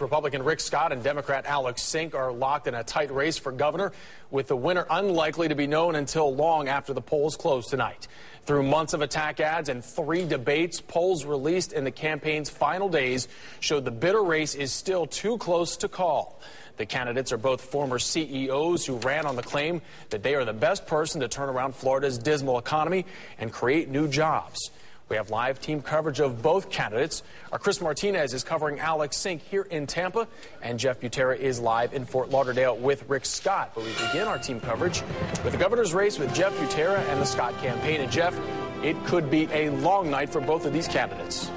Republican Rick Scott and Democrat Alex Sink are locked in a tight race for governor, with the winner unlikely to be known until long after the polls close tonight. Through months of attack ads and 3 debates, polls released in the campaign's final days showed the bitter race is still too close to call. The candidates are both former CEOs who ran on the claim that they are the best person to turn around Florida's dismal economy and create new jobs. We have live team coverage of both candidates. Our Chris Martinez is covering Alex Sink here in Tampa, and Jeff Butera is live in Fort Lauderdale with Rick Scott. But we begin our team coverage with the governor's race with Jeff Butera and the Scott campaign. And Jeff, it could be a long night for both of these candidates.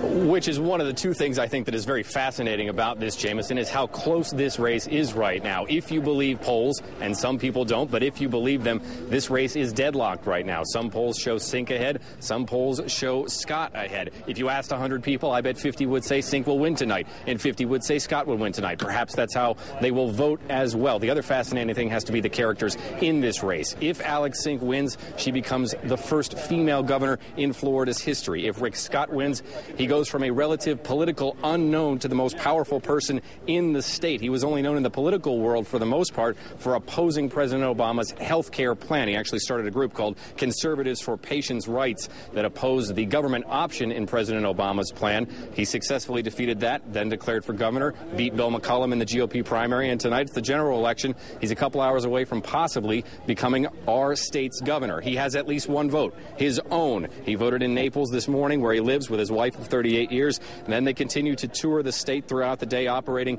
Which is one of the 2 things I think that is very fascinating about this, Jamison, is how close this race is right now. If you believe polls, and some people don't, but if you believe them, this race is deadlocked right now. Some polls show Sink ahead, some polls show Scott ahead. If you asked 100 people, I bet 50 would say Sink will win tonight, and 50 would say Scott would win tonight. Perhaps that's how they will vote as well. The other fascinating thing has to be the characters in this race. If Alex Sink wins, she becomes the first female governor in Florida's history. If Rick Scott wins, he goes from a relative political unknown to the most powerful person in the state. He was only known in the political world for the most part for opposing President Obama's health care plan. He actually started a group called Conservatives for Patients' Rights that opposed the government option in President Obama's plan. He successfully defeated that, then declared for governor, beat Bill McCollum in the GOP primary, and tonight it's the general election. He's a couple hours away from possibly becoming our state's governor. He has at least 1 vote, his own. He voted in Naples this morning, where he lives with his wife of 38 years, and then they continue to tour the state throughout the day, operating,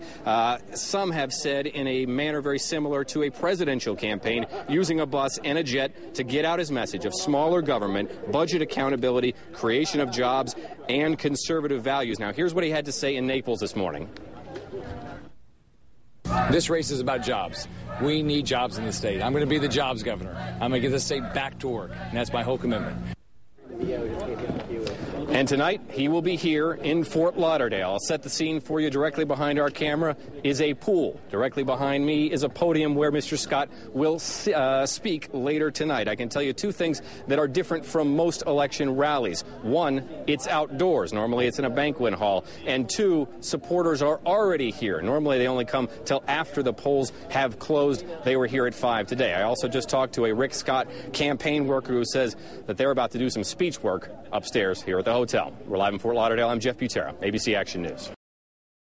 some have said, in a manner very similar to a presidential campaign, using a bus and a jet to get out his message of smaller government, budget accountability, creation of jobs, and conservative values. Now, here's what he had to say in Naples this morning. This race is about jobs. We need jobs in the state. I'm going to be the jobs governor. I'm going to get the state back to work, and that's my whole commitment. And tonight, he will be here in Fort Lauderdale. I'll set the scene for you. Directly behind our camera is a pool. Directly behind me is a podium where Mr. Scott will speak later tonight. I can tell you 2 things that are different from most election rallies. 1, it's outdoors. Normally, it's in a banquet hall. And 2, supporters are already here. Normally, they only come till after the polls have closed. They were here at 5 today. I also just talked to a Rick Scott campaign worker who says that they're about to do some speech work upstairs here at the hotel. We're live in Fort Lauderdale. I'm Jeff Butera, ABC Action News.